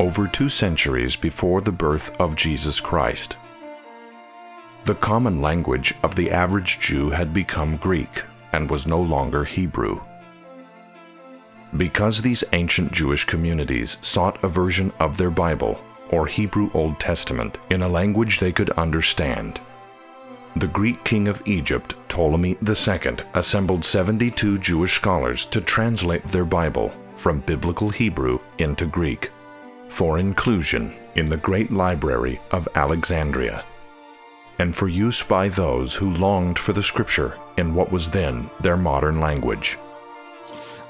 over 2 centuries before the birth of Jesus Christ. The common language of the average Jew had become Greek and was no longer Hebrew. Because these ancient Jewish communities sought a version of their Bible, or Hebrew Old Testament, in a language they could understand, the Greek king of Egypt, Ptolemy II, assembled 72 Jewish scholars to translate their Bible from Biblical Hebrew into Greek, for inclusion in the great library of Alexandria, and for use by those who longed for the Scripture in what was then their modern language.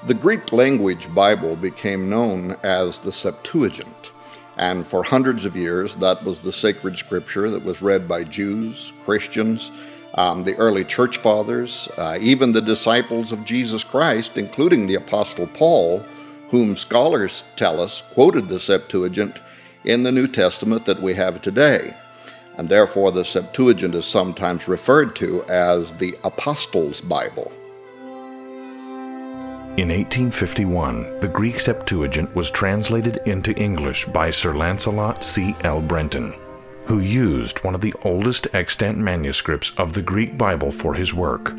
The Greek language Bible became known as the Septuagint, and for hundreds of years that was the sacred scripture that was read by Jews, Christians, the early church fathers, even the disciples of Jesus Christ, including the Apostle Paul, whom scholars tell us quoted the Septuagint in the New Testament that we have today. And therefore the Septuagint is sometimes referred to as the Apostles' Bible. In 1851, the Greek Septuagint was translated into English by Sir Lancelot C. L. Brenton, who used one of the oldest extant manuscripts of the Greek Bible for his work.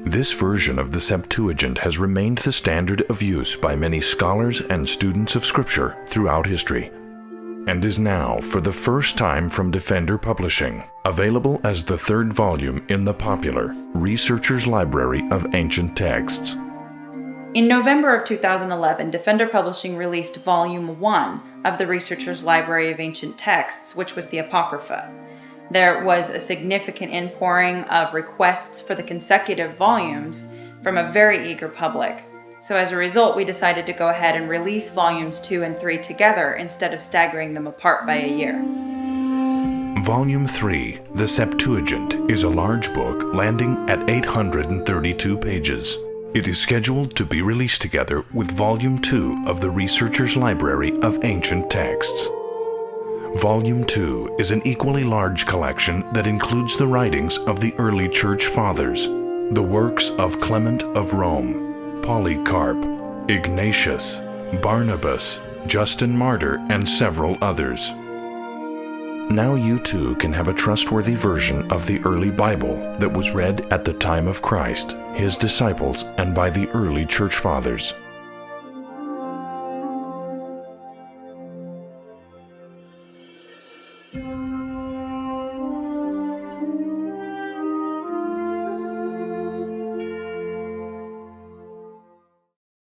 This version of the Septuagint has remained the standard of use by many scholars and students of Scripture throughout history, and is now, for the first time from Defender Publishing, available as the 3rd volume in the popular Researcher's Library of Ancient Texts. In November of 2011, Defender Publishing released Volume 1 of the Researcher's Library of Ancient Texts, which was the Apocrypha. There was a significant inpouring of requests for the consecutive volumes from a very eager public. So as a result, we decided to go ahead and release Volumes 2 and 3 together instead of staggering them apart by a year. Volume 3, the Septuagint, is a large book landing at 832 pages. It is scheduled to be released together with Volume 2 of the Researcher's Library of Ancient Texts. Volume 2 is an equally large collection that includes the writings of the early Church Fathers, the works of Clement of Rome, Polycarp, Ignatius, Barnabas, Justin Martyr, and several others. Now you too can have a trustworthy version of the early Bible that was read at the time of Christ, his disciples, and by the early Church Fathers.